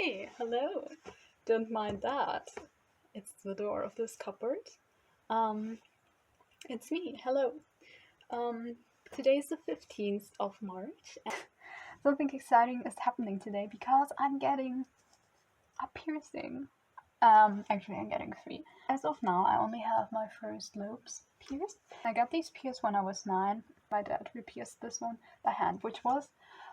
Hey, hello. Don't mind that. It's the door of this cupboard. Um, it's me. Hello. Um, Today's the 15th of March. Something exciting is happening today because I'm getting a piercing. Actually, I'm getting three. As of now, I only have my first lobes pierced. I got these pierced when I was 9. My dad re-pierced this one by hand, which was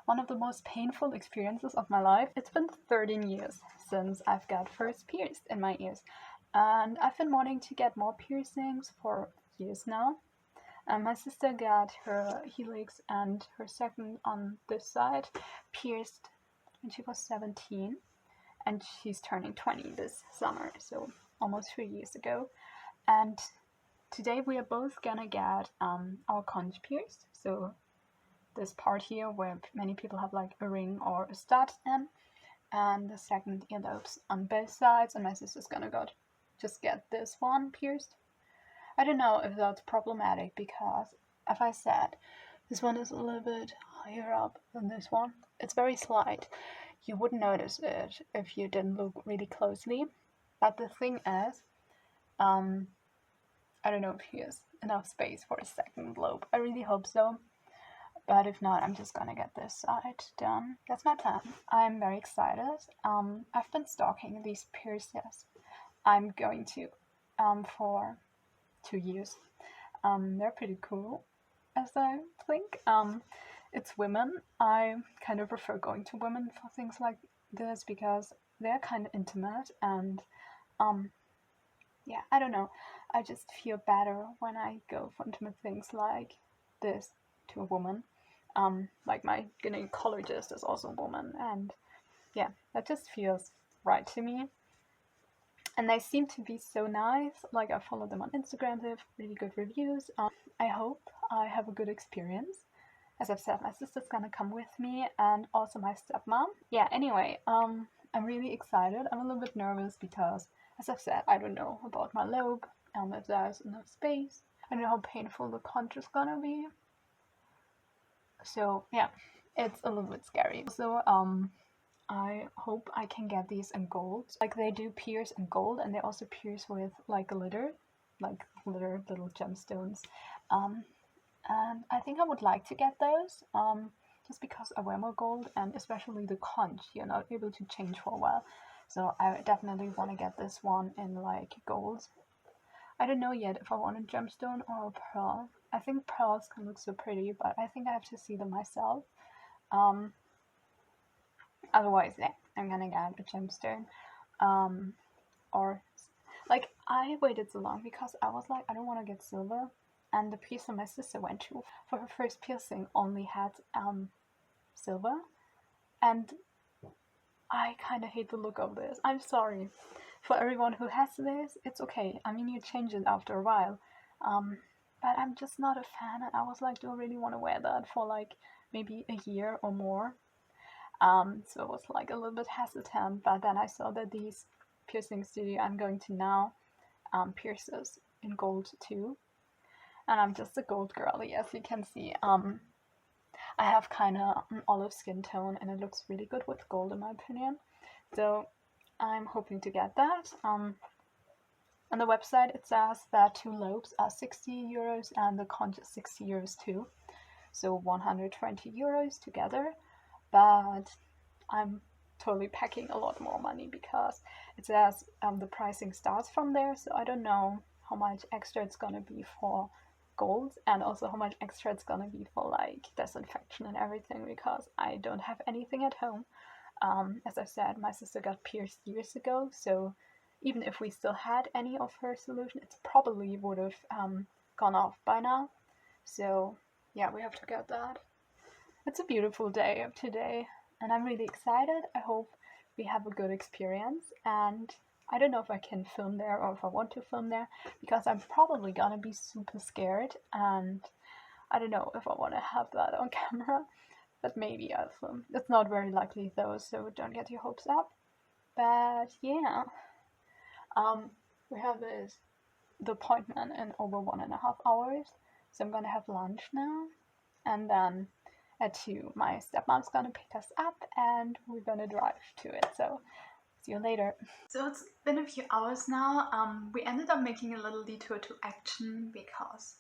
one of the most painful experiences of my life. It's been 13 years since I've got first pierced in my ears, and I've been wanting to get more piercings for years now. My sister got her helix and her second on this side pierced when she was 17, and she's turning 20 this summer, so almost 3 years ago. And today we are both gonna get our conch pierced, so this part here where many people have like a ring or a stud in, and the second earlobes on both sides, and my sister's gonna just get this one pierced. I don't know if that's problematic because, as I said, this one is a little bit higher up than this one. It's very slight. You wouldn't notice it if you didn't look really closely. But the thing is, I don't know if here's enough space for a second lobe. I really hope so. But if not, I'm just gonna get this side done. That's my plan. I'm very excited. I've been stalking these piercers. I'm going to for 2 years. They're pretty cool, as I think. It's women. I kind of prefer going to women for things like this because they're kind of intimate, and yeah, I don't know. I just feel better when I go for intimate things like this to a woman. Like my gynecologist is also a woman, and yeah, that just feels right to me. And they seem to be so nice. Like, I follow them on Instagram, they have really good reviews. I hope I have a good experience. As I've said, my sister's gonna come with me, and also my stepmom. Yeah, anyway, I'm really excited. I'm a little bit nervous because, as I've said, I don't know about my lobe, if there's enough space. I don't know how painful the conch is gonna be. So yeah, it's a little bit scary. So I hope I can get these in gold. Like, they do pierce in gold, and they also pierce with like glitter little gemstones. And I think I would like to get those, just because I wear more gold, and especially the conch, you're not able to change for a while. So I definitely want to get this one in like gold. I don't know yet if I want a gemstone or a pearl. I think pearls can look so pretty, but I think I have to see them myself. Otherwise, yeah, I'm gonna get a gemstone. Or like, I waited so long because I was like, I don't want to get silver. And the piercer my sister went to for her first piercing only had silver, and I kind of hate the look of this. I'm sorry for everyone who has this. It's okay. I mean, you change it after a while, but I'm just not a fan. And I was like, do I really want to wear that for like maybe a year or more? So I was like a little bit hesitant, but then I saw that these piercing studio I'm going to now pierces in gold too, and I'm just a gold girly, as you can see. I have kind of an olive skin tone, and it looks really good with gold in my opinion, so I'm hoping to get that. On the website it says that 2 lobes are 60 euros and the conch is 60 euros too, so 120 euros together. But I'm totally packing a lot more money because it says the pricing starts from there, so I don't know how much extra it's gonna be for gold, and also how much extra it's gonna be for like disinfection and everything, because I don't have anything at home. As I said, my sister got pierced years ago, so even if we still had any of her solution, it probably would have gone off by now. So yeah, we have to get that. It's a beautiful day today, and I'm really excited. I hope we have a good experience, and I don't know if I can film there or if I want to film there, because I'm probably gonna be super scared, and I don't know if I want to have that on camera, but maybe I'll film. It's not very likely though, so don't get your hopes up. But yeah, we have the appointment in over 1.5 hours, so I'm gonna have lunch now, and then to my stepmom's gonna pick us up and we're gonna drive to it. So see you later. So it's been a few hours now. We ended up making a little detour to Action because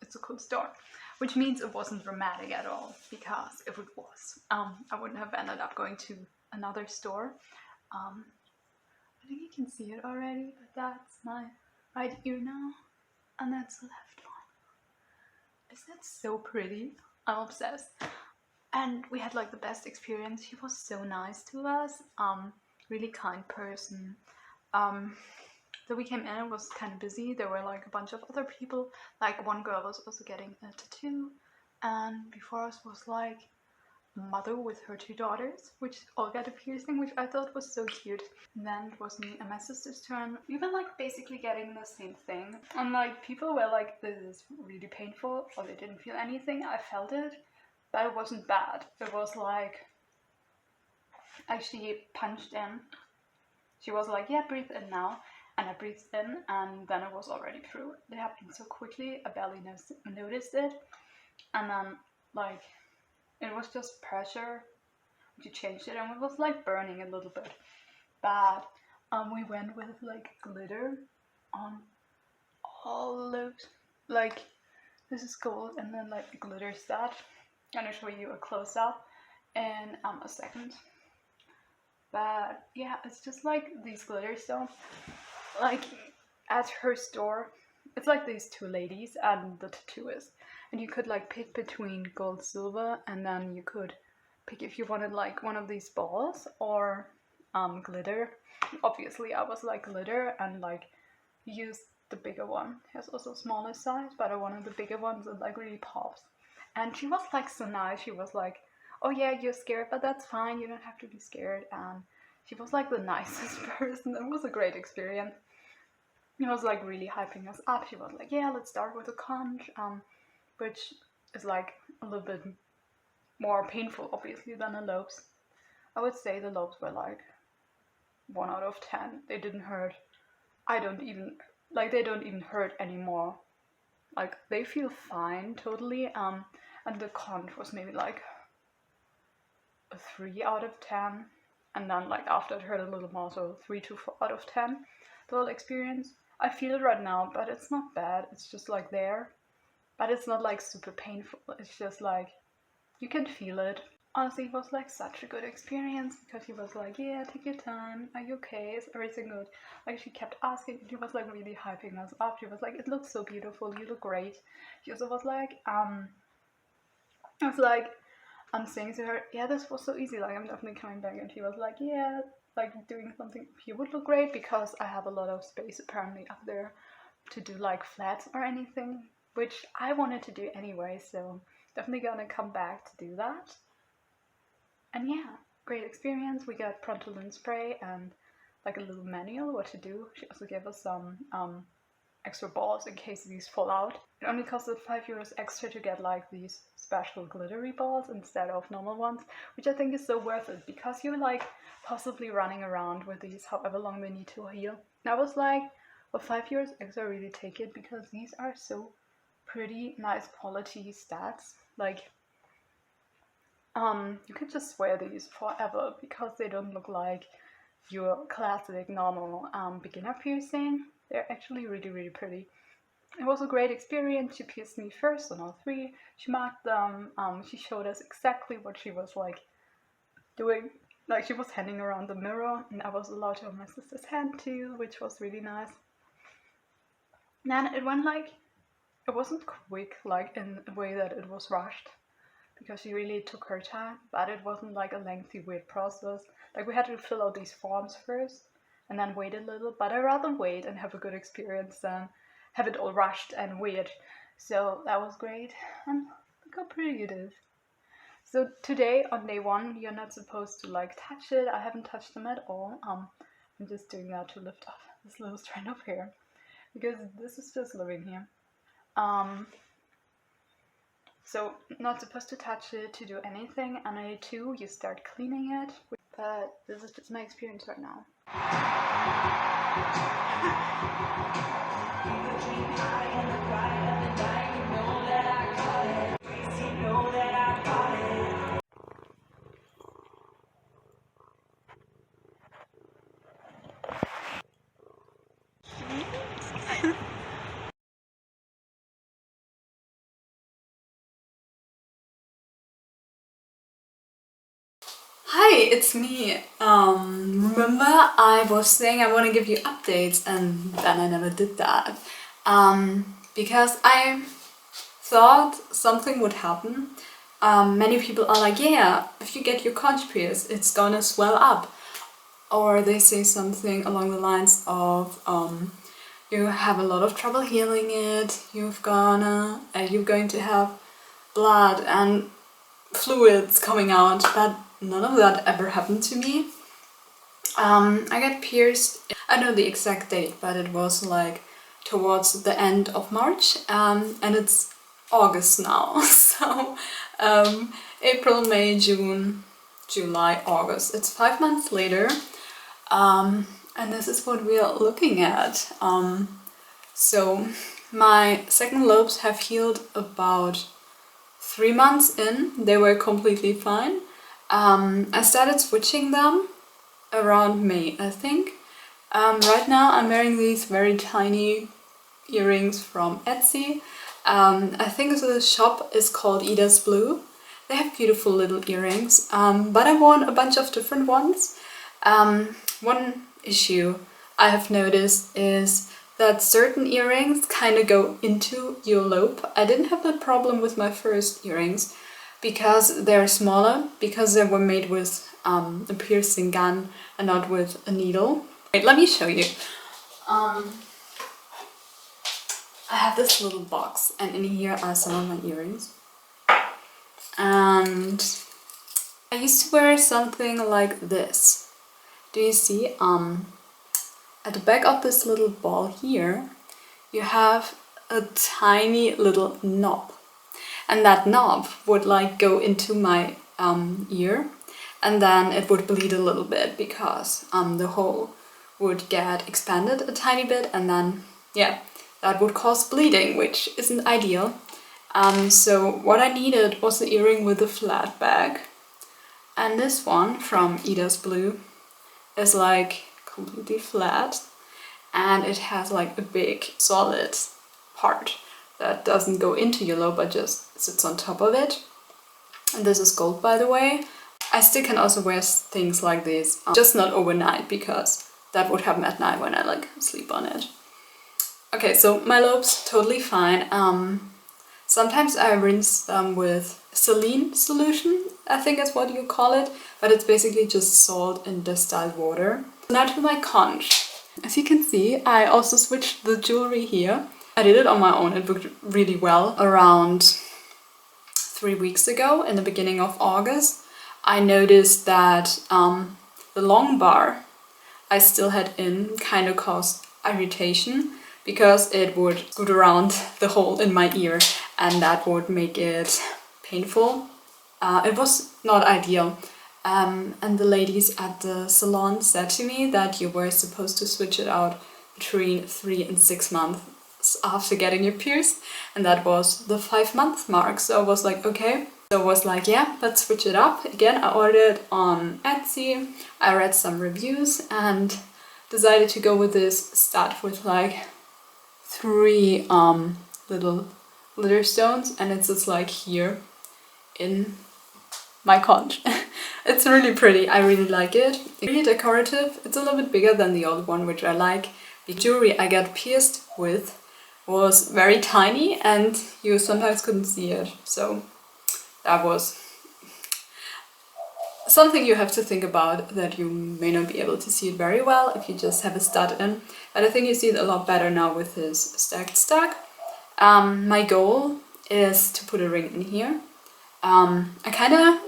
it's a cool store, which means it wasn't dramatic at all, because if it was, I wouldn't have ended up going to another store. I think you can see it already, but that's my right ear now, and that's the left one. Is that so pretty? I'm obsessed. And we had like the best experience. She was so nice to us, really kind person. So we came in, it was kind of busy. There were like a bunch of other people. Like one girl was also getting a tattoo, and before us was like a mother with her 2 daughters, which all got a piercing, which I thought was so cute. And then it was me and my sister's turn. We were like basically getting the same thing. And like people were like, this is really painful, or they didn't feel anything. I felt it, but it wasn't bad. It was like, she punched in. She was like, yeah, breathe in now. And I breathed in, and then it was already through. It happened so quickly, I barely noticed it. And then, like, it was just pressure. She changed it, and it was like burning a little bit bad. We went with like glitter on all lobes. Like, this is gold, and then like glitter stuff. I'm gonna show you a close up in a second. But yeah, it's just like these glitter stuff. Like at her store, it's like these 2 ladies and the tattooist, and you could like pick between gold, silver, and then you could pick if you wanted like one of these balls or glitter. Obviously I was like glitter, and like used the bigger one. It has also smaller size, but I wanted the bigger ones that like really pops. And she was like so nice. She was like, oh yeah, you're scared, but that's fine, you don't have to be scared. And she was like the nicest person. It was a great experience. She was like really hyping us up. She was like, yeah, let's start with a conch, which is like a little bit more painful obviously than the lobes. I would say the lobes were like 1 out of 10. They didn't hurt. They don't even hurt anymore. Like they feel fine totally. And the conch was maybe like a 3 out of 10. And then like after it hurt a little more, so 3 to 4 out of 10. The whole experience. I feel it right now, but it's not bad. It's just like there, but it's not like super painful. It's just like you can feel it. Honestly, it was like such a good experience, because he was like, yeah, take your time, are you okay, is everything good? Like she kept asking. She was like really hyping us up. She was like, it looks so beautiful, you look great. She also was like, I was like, I'm saying to her, yeah, this was so easy, like I'm definitely coming back. And she was like, yeah, like doing something here would look great, because I have a lot of space apparently up there to do like flats or anything, which I wanted to do anyway, so definitely gonna come back to do that. And yeah, great experience. We got Prontolin spray and like a little manual what to do. She also gave us some extra balls in case these fall out. It only costed €5 extra to get like these special glittery balls instead of normal ones, which I think is so worth it, because you're like possibly running around with these however long they need to heal. And I was like, well, €5 extra, really take it, because these are so pretty, nice quality stats. Like you could just wear these forever, because they don't look like your classic normal beginner piercing. They're actually really, really pretty. It was a great experience. She pierced me first on all 3. She marked them. She showed us exactly what she was like doing. Like she was handing around the mirror, and I was allowed to hold my sister's hand too, which was really nice. And then it went like, it wasn't quick, like in a way that it was rushed, because she really took her time, but it wasn't like a lengthy, weird process. Like we had to fill out these forms first and then wait a little, but I'd rather wait and have a good experience than have it all rushed and weird. So that was great, and look how pretty it is. So today on day 1, you're not supposed to like touch it. I haven't touched them at all. I'm just doing that to lift off this little strand of hair, because this is just living here. So not supposed to touch it, to do anything. And on day 2, you start cleaning it. But this is just my experience right now. Hi, it's me. Remember I was saying I want to give you updates and then I never did that. Because I thought something would happen. Many people are like, yeah, if you get your conch pierced, it's gonna swell up. Or they say something along the lines of, you have a lot of trouble healing it, you're going to have blood and fluids coming out, but none of that ever happened to me. I got pierced, I know the exact date, but it was like towards the end of March, and it's August now, so April, May, June, July, August. It's 5 months later, and this is what we are looking at. So my second lobes have healed about 3 months in. They were completely fine. I started switching them around May, I think. Right now I'm wearing these very tiny earrings from Etsy. I think the shop is called Ida's Blue. They have beautiful little earrings, but I want a bunch of different ones. One issue I have noticed is that certain earrings kind of go into your lobe. I didn't have that problem with my first earrings because they're smaller, because they were made with a piercing gun and not with a needle. Wait, let me show you. I have this little box and in here are some of my earrings. And I used to wear something like this. Do you see? At the back of this little ball here, you have a tiny little knob. And that knob would like go into my ear, and then it would bleed a little bit because the hole would get expanded a tiny bit, and then, yeah, that would cause bleeding, which isn't ideal. So what I needed was the earring with a flat back. And this one from Ida's Blue is like completely flat, and it has like a big solid part that doesn't go into your lobe but just sits on top of it. And this is gold, by the way. I still can also wear things like this, just not overnight, because that would happen at night when I like sleep on it. Okay, so my lobes totally fine. Sometimes I rinse them with saline solution, I think is what you call it, but it's basically just salt in distilled water. Now to my conch. As you can see, I also switched the jewelry here. I did it on my own, it worked really well. Around 3 weeks ago, in the beginning of August, I noticed that the long bar I still had in kind of caused irritation, because it would scoot around the hole in my ear and that would make it painful. It was not ideal. And the ladies at the salon said to me that you were supposed to switch it out between 3 and 6 months after getting it pierced, and that was the 5-month mark. So I was like, okay. So I was like, yeah, let's switch it up. Again, I ordered on Etsy, I read some reviews and decided to go with this stud with like 3 little glitter stones, and it's just like here in my conch. It's really pretty, I really like it. It's really decorative, it's a little bit bigger than the old one, which I like. The jewelry I got pierced with was very tiny and you sometimes couldn't see it, so that was something you have to think about, that you may not be able to see it very well if you just have a stud in. But I think you see it a lot better now with this stacked stack. My goal is to put a ring in here. I kind of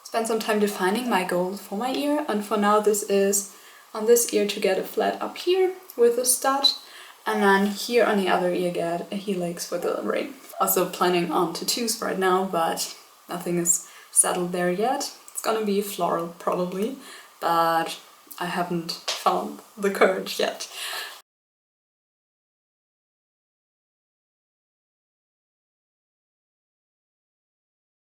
spent some time defining my goal for my ear, and for now this is on this ear to get a flat up here with a stud, and then here on the other ear get a helix with a ring. Also planning on tattoos right now, but nothing is settled there yet. It's gonna be floral probably, but I haven't found the courage yet.